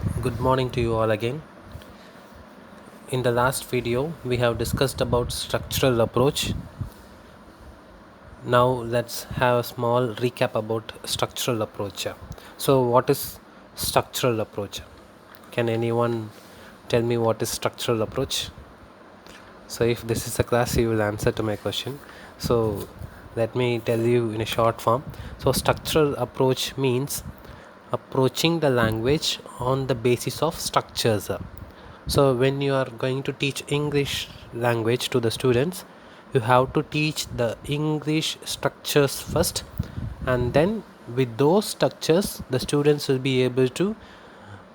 Good morning to you all again. In the last video, we have discussed about structural approach. Now let's have a small recap about structural approach. So what is structural approach? Can anyone tell me what is structural approach? So if this is a class, you will answer to my question. So let me tell you in a short form. So structural approach means approaching the language on the basis of structures. So when you are going to teach English language to the students, you have to teach the English structures first, and then with those structures the students will be able to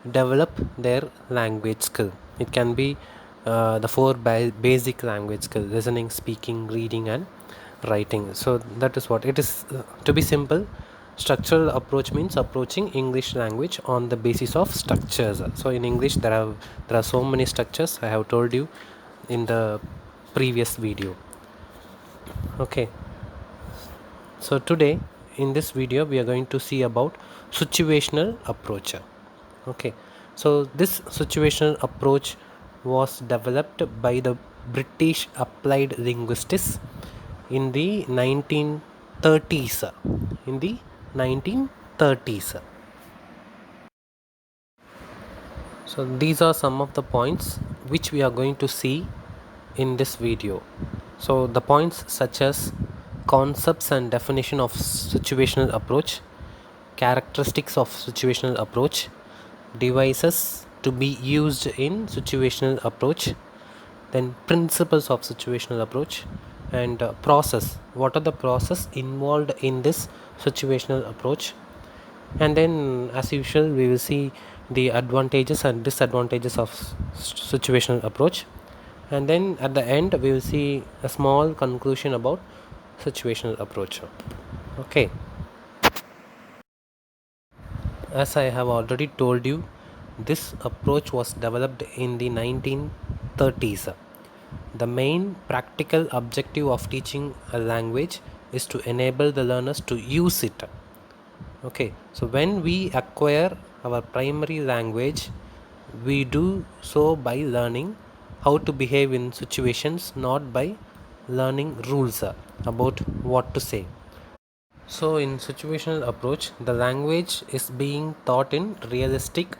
develop their language skill. It can be the four basic language skills: listening, speaking, reading, and writing. So that is what it is. To be simple, structural approach means approaching English language on the basis of structures. So in English there are so many structures I have told you in the previous video. Okay, so today in this video we are going to see about situational approach. Okay, so this situational approach was developed by the British applied linguists in the 1930s. In the 1930s. So these are some of the points which we are going to see in this video. So the points such as concepts and definition of situational approach, characteristics of situational approach, devices to be used in situational approach, then principles of situational approach, and process. What are the process involved in this situational approach? And then as usual we will see the advantages and disadvantages of situational approach, and then at the end we will see a small conclusion about situational approach. Okay, as I have already told you, this approach was developed in the 1930s. The main practical objective of teaching a language is to enable the learners to use it. Okay, so when we acquire our primary language, we do so by learning how to behave in situations, not by learning rules about what to say. So in situational approach, the language is being taught in realistic,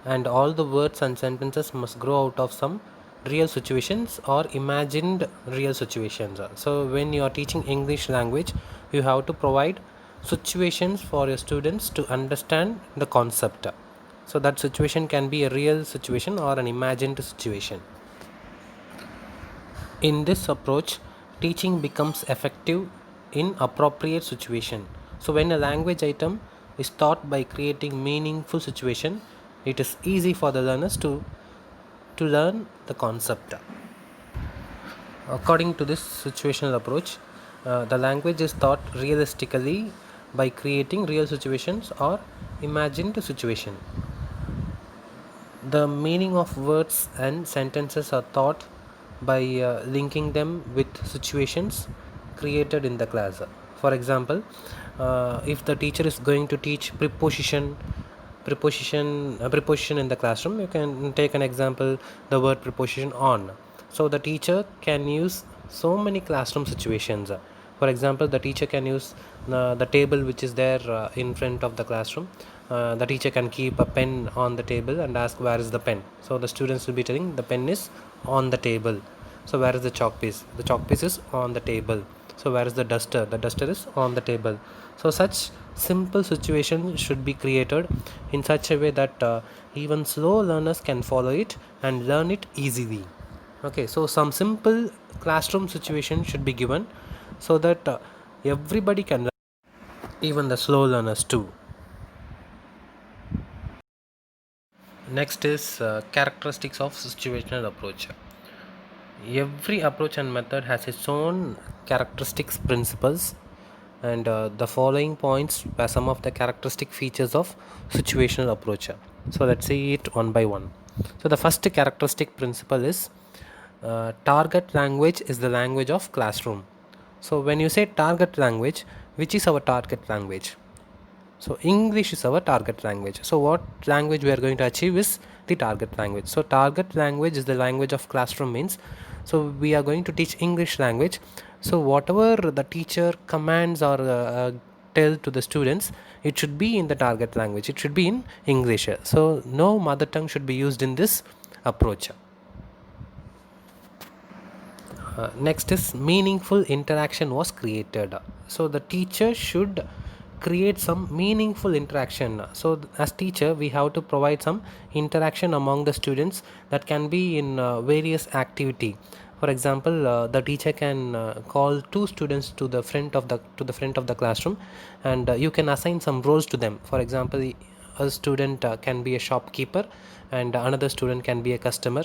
and all the words and sentences must grow out of some real situations or imagined real situations. So when you are teaching English language, you have to provide situations for your students to understand the concept. So that situation can be a real situation or an imagined situation. In this approach, teaching becomes effective in appropriate situation. So when a language item is taught by creating meaningful situation, it is easy for the learners to learn the concept. According to this situational approach, the language is taught realistically by creating real situations or imagined situation. The meaning of words and sentences are taught by linking them with situations created in the class. For example, if the teacher is going to teach preposition in the classroom, you can take an example, the word preposition on. So the teacher can use so many classroom situations. For example, the teacher can use the table which is there in front of the classroom. The teacher can keep a pen on the table and ask where is the pen. So the students will be telling the pen is on the table. So where is the chalk piece? The chalk piece is on the table. So where is the duster? The duster is on the table. So such simple situation should be created in such a way that even slow learners can follow it and learn it easily. Okay, so some simple classroom situation should be given so that everybody can learn, even the slow learners too. Next is characteristics of situational approach. Every approach and method has its own characteristics principles, and the following points are some of the characteristic features of situational approach. So let's see it one by one. So the first characteristic principle is target language is the language of classroom. So when you say target language, which is our target language? So English is our target language. So what language we are going to achieve is the target language. So target language is the language of classroom means. So we are going to teach English language. So whatever the teacher commands or tell to the students, it should be in the target language. It should be in English. So no mother tongue should be used in this approach. Next is meaningful interaction was created. So the teacher should create some meaningful interaction. So as teacher we have to provide some interaction among the students that can be in various activity. For example, the teacher can call two students to the front of the classroom, and you can assign some roles to them. For example, a student can be a shopkeeper and another student can be a customer.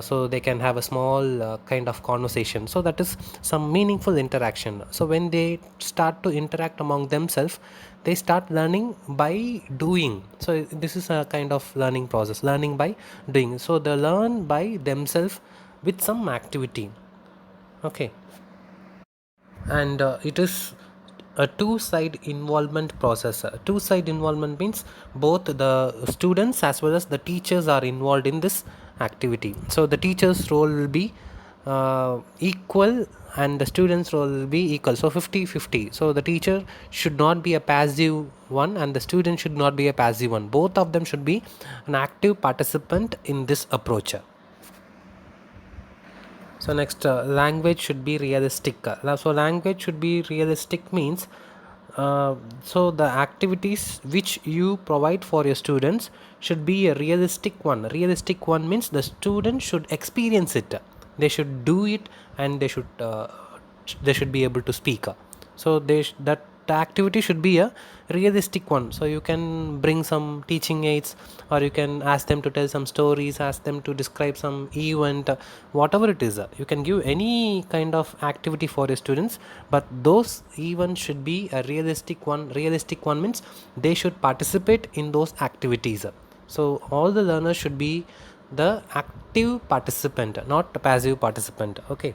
So they can have a small kind of conversation, so that is some meaningful interaction. So when they start to interact among themselves, they start learning by doing. So this is a kind of learning process, learning by doing. So they learn by themselves with some activity. Okay. And it is a two-side involvement process. Two-side involvement means both the students as well as the teachers are involved in this activity. So the teacher's role will be equal and the students role will be equal, so 50-50. So the teacher should not be a passive one and the student should not be a passive one. Both of them should be an active participant in this approach. So next, language should be realistic. So language should be realistic means, so the activities which you provide for your students should be a realistic one. Realistic one means the student should experience it. They should do it, and they should be able to speak. So that the activity should be a realistic one. So you can bring some teaching aids, or you can ask them to tell some stories, ask them to describe some event, whatever it is. You can give any kind of activity for your students, but those events should be a realistic one. Realistic one means they should participate in those activities. So all the learners should be the active participant, not a passive participant. Okay.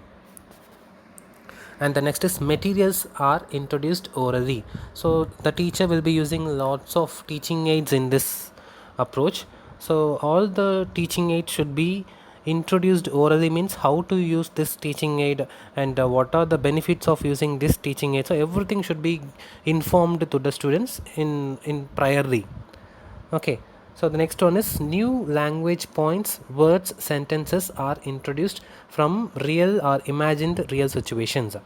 And the next is materials are introduced orally. So the teacher will be using lots of teaching aids in this approach. So all the teaching aids should be introduced orally, means how to use this teaching aid and what are the benefits of using this teaching aid. So everything should be informed to the students in priorly. Okay. So the next one is new language points, words, sentences are introduced from real or imagined real situations.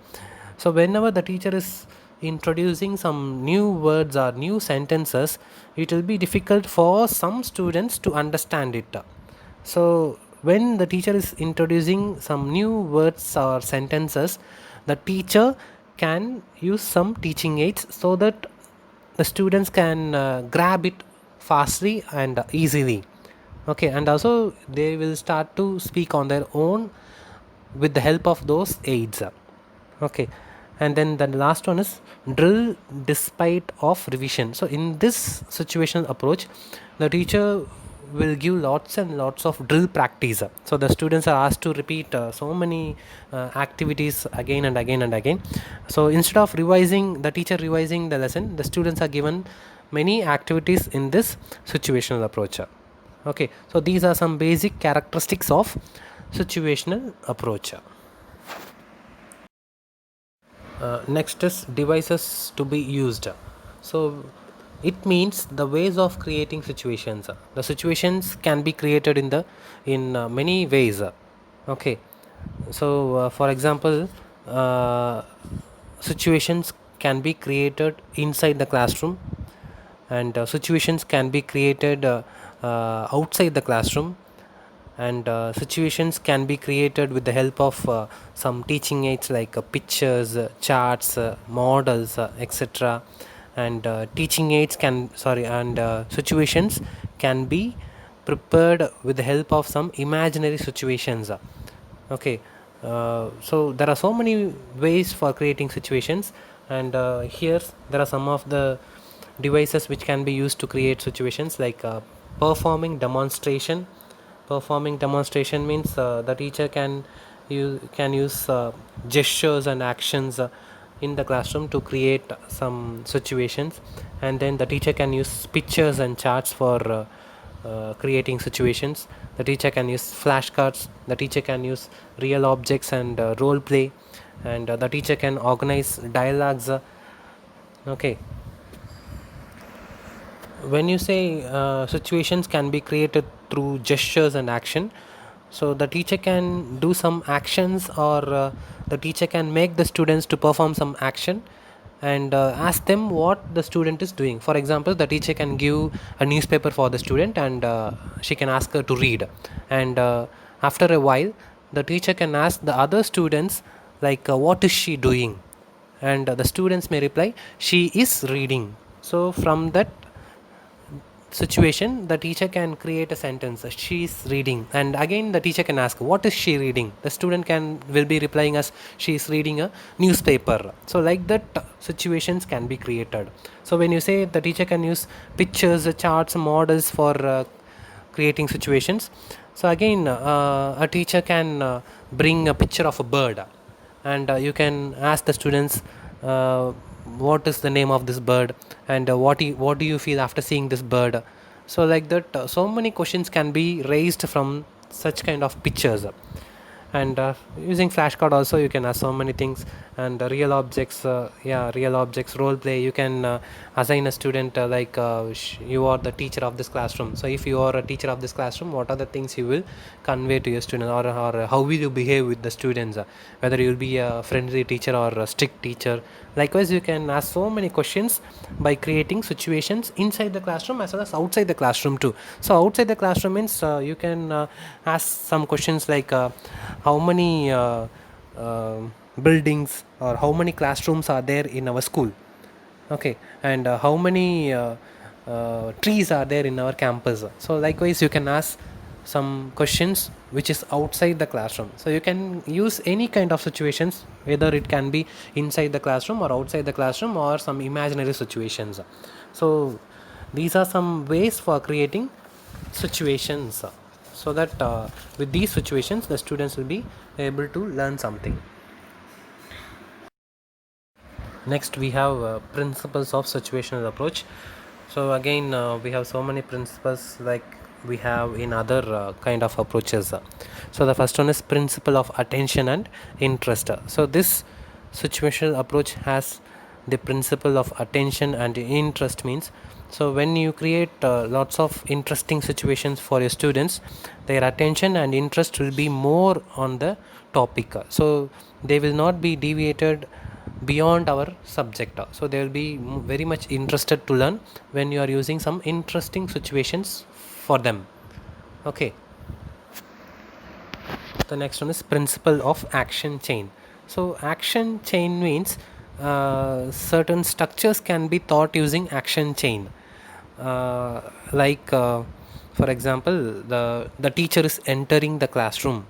So whenever the teacher is introducing some new words or new sentences, it will be difficult for some students to understand it. So when the teacher is introducing some new words or sentences, the teacher can use some teaching aids so that the students can grab it fastly and easily. Okay, and also they will start to speak on their own with the help of those aids. Okay. And then the last one is drill despite of revision. So in this situational approach, the teacher will give lots and lots of drill practice. So the students are asked to repeat so many activities again and again and again. So instead of revising, the teacher revising the lesson, the students are given many activities in this situational approach. Okay, so these are some basic characteristics of situational approach. Next is devices to be used. So it means the ways of creating situations. The situations can be created in many ways. Okay. So for example, situations can be created inside the classroom, and situations can be created outside the classroom, and situations can be created with the help of some teaching aids like pictures, charts, models, etc. And teaching aids can sorry and situations can be prepared with the help of some imaginary situations. Okay. So there are so many ways for creating situations, and here there are some of the devices which can be used to create situations, like performing demonstration. Performing demonstration means the teacher can use gestures and actions in the classroom to create some situations, and then the teacher can use pictures and charts for creating situations. The teacher can use flashcards, the teacher can use real objects and role play, and the teacher can organize dialogues. Okay, when you say situations can be created through gestures and action, so the teacher can do some actions, or the teacher can make the students to perform some action and ask them what the student is doing. For example, the teacher can give a newspaper for the student, and she can ask her to read, and after a while the teacher can ask the other students like what is she doing, and the students may reply she is reading. So from that situation, the teacher can create a sentence, she is reading, and again the teacher can ask what is she reading. The student can will be replying as she is reading a newspaper. So like that situations can be created. So when you say the teacher can use pictures, charts, models for creating situations, so again a teacher can bring a picture of a bird, and you can ask the students what is the name of this bird, and what do you feel after seeing this bird. So like that so many questions can be raised from such kind of pictures. And using flashcard also you can ask so many things. And real objects, real objects role play, you can assign a student you are the teacher of this classroom. So if you are a teacher of this classroom, what are the things you will convey to your students, or how will you behave with the students, whether you will be a friendly teacher or a strict teacher. Likewise, you can ask so many questions by creating situations inside the classroom as well as outside the classroom too. So outside the classroom means you can ask some questions like how many buildings or how many classrooms are there in our school. Okay, and how many trees are there in our campus. So likewise you can ask some questions which is outside the classroom. So you can use any kind of situations, whether it can be inside the classroom or outside the classroom or some imaginary situations. So these are some ways for creating situations, so that with these situations the students will be able to learn something. Next we have principles of situational approach. So again we have so many principles like we have in other kind of approaches. So the first one is principle of attention and interest. So this situational approach has the principle of attention and interest. Means, so when you create lots of interesting situations for your students, their attention and interest will be more on the topic, so they will not be deviated beyond our subject. So they will be very much interested to learn when you are using some interesting situations for them. Okay, the next one is principle of action chain. So action chain means certain structures can be taught using action chain. For example, the teacher is entering the classroom,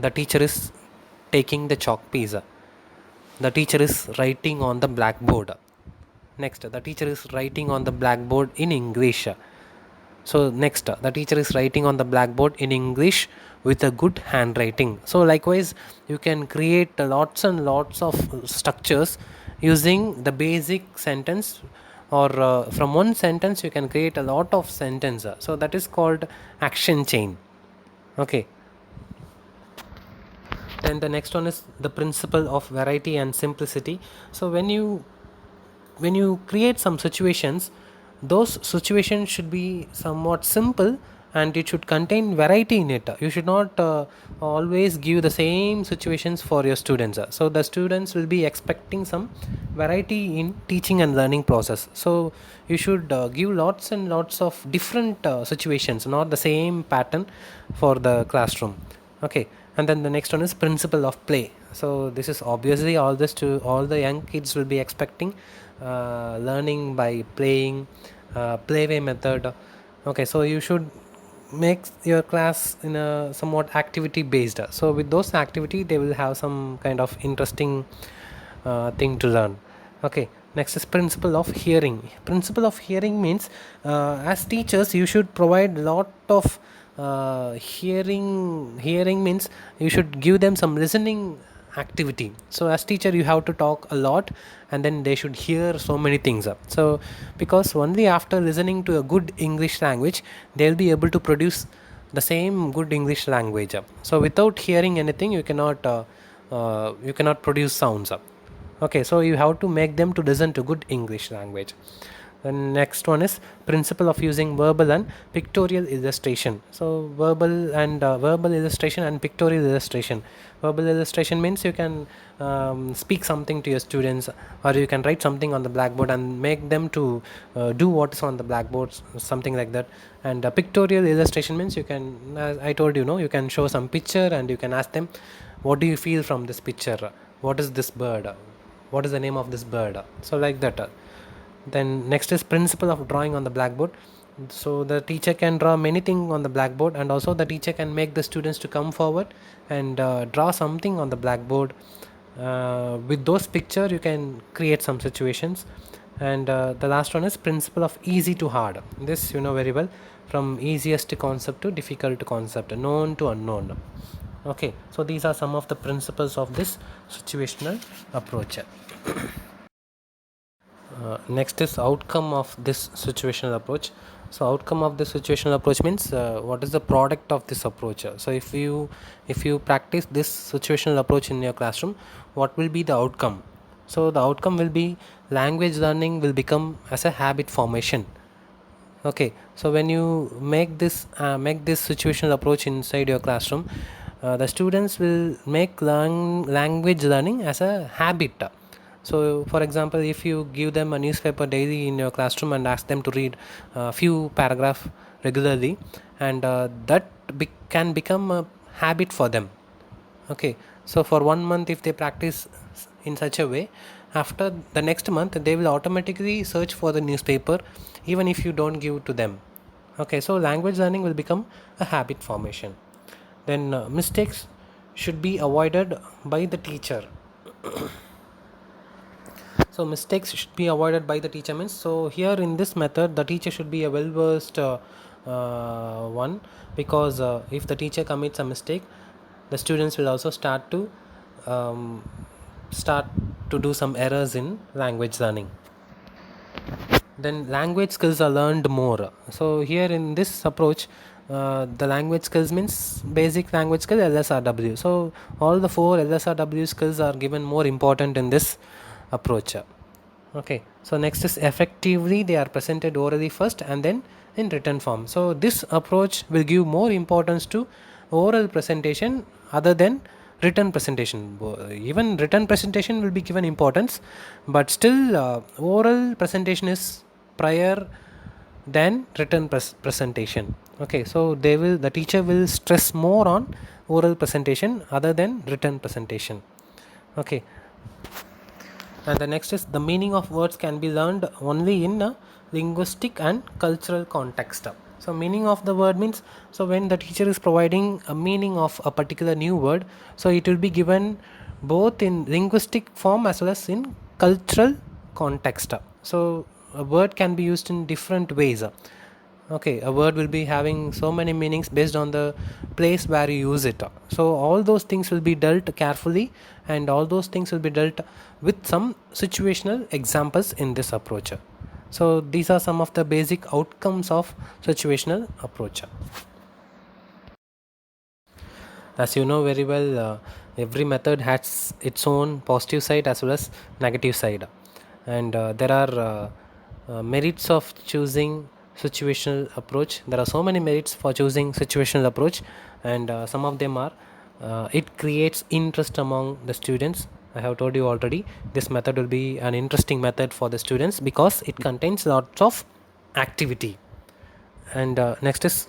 the teacher is taking the chalk piece, the teacher is writing on the blackboard. Next, the teacher is writing on the blackboard in English. So next, the teacher is writing on the blackboard in English with a good handwriting. So likewise, you can create lots and lots of structures using the basic sentence, or from one sentence you can create a lot of sentence. So that is called action chain. Okay. Then the next one is the principle of variety and simplicity. So when you create some situations, those situations should be somewhat simple, and it should contain variety in it. You should not always give the same situations for your students. So the students will be expecting some variety in teaching and learning process. So you should give lots and lots of different situations, not the same pattern for the classroom. Okay, and then the next one is principle of play. So this is obviously all the young kids will be expecting learning by playing, playway method. Okay, so you should make your class in a somewhat activity based. So with those activity they will have some kind of interesting thing to learn. Okay, next is principle of hearing. Principle of hearing means as teachers you should provide lot of hearing means you should give them some listening activity. So as teacher you have to talk a lot, and then they should hear so many things. So because only after listening to a good English language they'll be able to produce the same good English language. So without hearing anything you cannot produce sounds. Okay, so you have to make them to listen to good English language. The next one is principle of using verbal and pictorial illustration. So verbal illustration and pictorial illustration. Verbal illustration means you can speak something to your students, or you can write something on the blackboard and make them to do what is on the blackboard, something like that. And pictorial illustration means you can, as I told you, you can show some picture and you can ask them, what do you feel from this picture? What is this bird? What is the name of this bird? So like that. Then next is principle of drawing on the blackboard. So the teacher can draw many things on the blackboard, and also the teacher can make the students to come forward and draw something on the blackboard. With those picture you can create some situations. And the last one is principle of easy to hard. This you know very well, from easiest concept to difficult concept, known to unknown. Okay, so these are some of the principles of this situational approach. Next is outcome of this situational approach. So outcome of this situational approach means what is the product of this approach. So if you practice this situational approach in your classroom, what will be the outcome? So the outcome will be language learning will become as a habit formation. Okay, so when you make this situational approach inside your classroom, the students will make language learning as a habit. So for example, if you give them a newspaper daily in your classroom and ask them to read a few paragraph regularly, and that can become a habit for them. Okay, so for 1 month if they practice in such a way, after the next month they will automatically search for the newspaper even if you don't give to them. Okay, so language learning will become a habit formation. Then mistakes should be avoided by the teacher. So mistakes should be avoided by the teacher means, so here in this method the teacher should be a well versed one, because if the teacher commits a mistake, the students will also um, start to do some errors in language learning. Then language skills are learned more. So here in this approach, the language skills means basic language skill, LSRW. So all the four LSRW skills are given more important in this approach. Okay, so next is effectively they are presented orally first and then in written form. So this approach will give more importance to oral presentation other than written presentation. Even written presentation will be given importance, but still oral presentation is prior than written presentation. Okay, so the teacher will stress more on oral presentation other than written presentation. Okay, and the next is the meaning of words can be learned only in a linguistic and cultural context. So meaning of the word means, so when the teacher is providing a meaning of a particular new word, so it will be given both in linguistic form as well as in cultural context. So a word can be used in different ways. Okay, a word will be having so many meanings based on the place where you use it. So all those things will be dealt carefully, and all those things will be dealt with some situational examples in this approach. So these are some of the basic outcomes of situational approach. As you know very well, every method has its own positive side as well as negative side, and there are merits of choosing situational approach. There are so many merits for choosing situational approach, and some of them are it creates interest among the students. I have told you already, this method will be an interesting method for the students because it contains lots of activity. And next is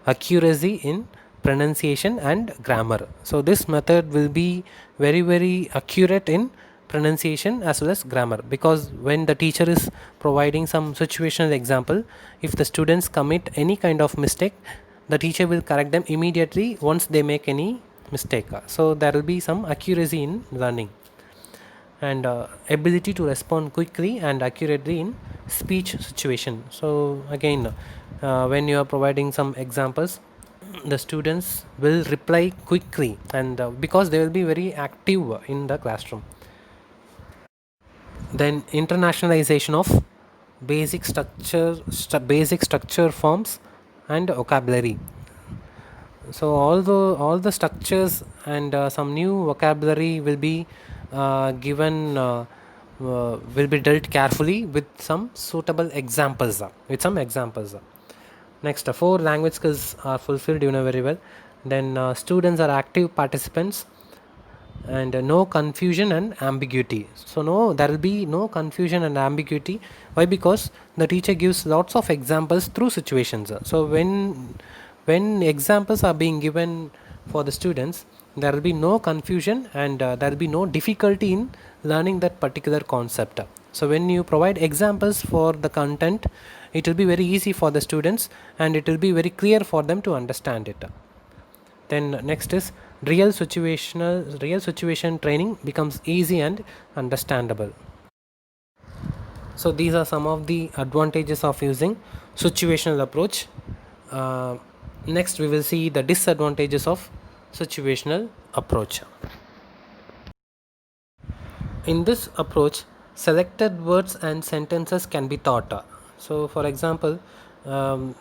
accuracy in pronunciation and grammar. So this method will be very accurate in pronunciation as well as grammar, because when the teacher is providing some situational example, if the students commit any kind of mistake, the teacher will correct them immediately once they make any mistake. So there will be some accuracy in learning, and ability to respond quickly and accurately in speech situation. So again, when you are providing some examples, the students will reply quickly, and because they will be very active in the classroom. Then internationalization of basic structure forms and vocabulary. So all the structures and some new vocabulary will be given will be dealt carefully with some suitable examples, next, four language skills are fulfilled, you know very well. Then students are active participants, and no confusion and ambiguity. So no, there will be no confusion and ambiguity. Why? Because the teacher gives lots of examples through situations. So when examples are being given for the students, there will be no confusion, and there will be no difficulty in learning that particular concept. So when you provide examples for the content, it will be very easy for the students, and it will be very clear for them to understand it. Then next is real situation training becomes easy and understandable. So these are some of the advantages of using situational approach. uh, Next we will see the disadvantages of situational approach. In this approach, selected words and sentences can be taught. So, for example, um,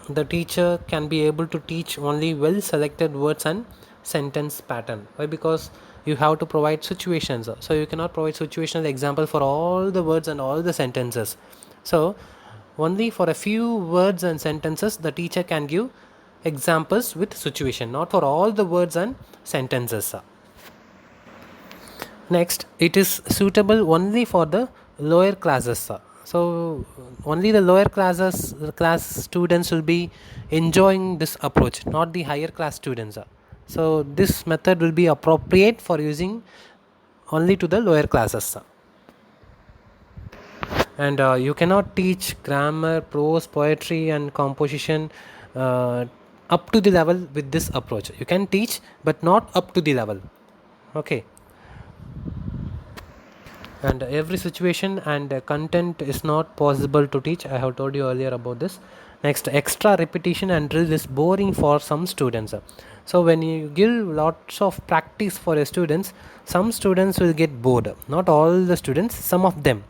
the teacher can be able to teach only well selected words and sentence pattern. Why? Because you have to provide situations. So, you cannot provide situational example for all the words and all the sentences. So, only for a few words and sentences, the teacher can give examples with situation, not for all the words and sentences. Next, it is suitable only for the lower classes. So only the lower class students will be enjoying this approach, not the higher class students. So this method will be appropriate for using only to the lower classes. And you cannot teach grammar, prose, poetry and composition uh, up to the level with this approach. You can teach, but not up to the level. Okay. And every situation and content is not possible to teach. I have told you earlier about this. Next, extra repetition and drill is boring for some students. So when you give lots of practice for your students, some students will get bored, not all the students, some of them.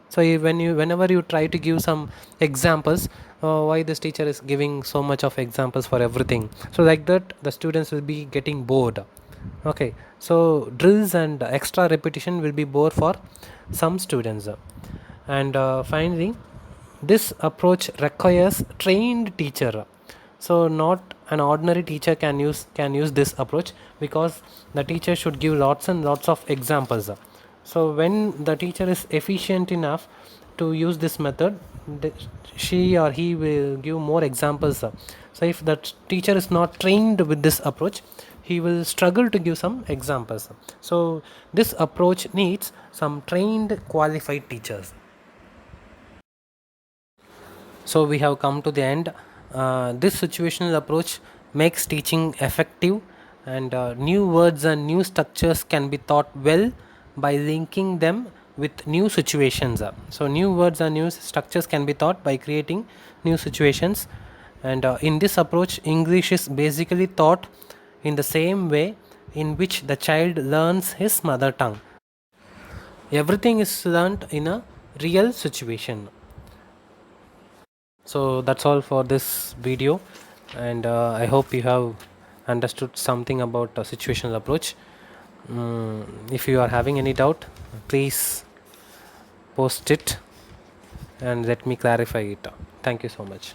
So whenever you try to give some examples, why this teacher is giving so much of examples for everything, so like that the students will be getting bored. Okay, so drills and extra repetition will be bore for some students. And finally, this approach requires trained teacher. So not an ordinary teacher can use this approach, because the teacher should give lots and lots of examples. So when the teacher is efficient enough to use this method, she or he will give more examples. So if the teacher is not trained with this approach, he will struggle to give some examples. So this approach needs some trained qualified teachers. So we have come to the end. This situational approach makes teaching effective, and new words and new structures can be taught well by linking them with new situations. So new words and new structures can be taught by creating new situations, and in this approach, English is basically taught in the same way in which the child learns his mother tongue. Everything is learnt in a real situation. So that's all for this video, and I hope you have understood something about situational approach. If you are having any doubt, please post it and let me clarify it. Thank you so much.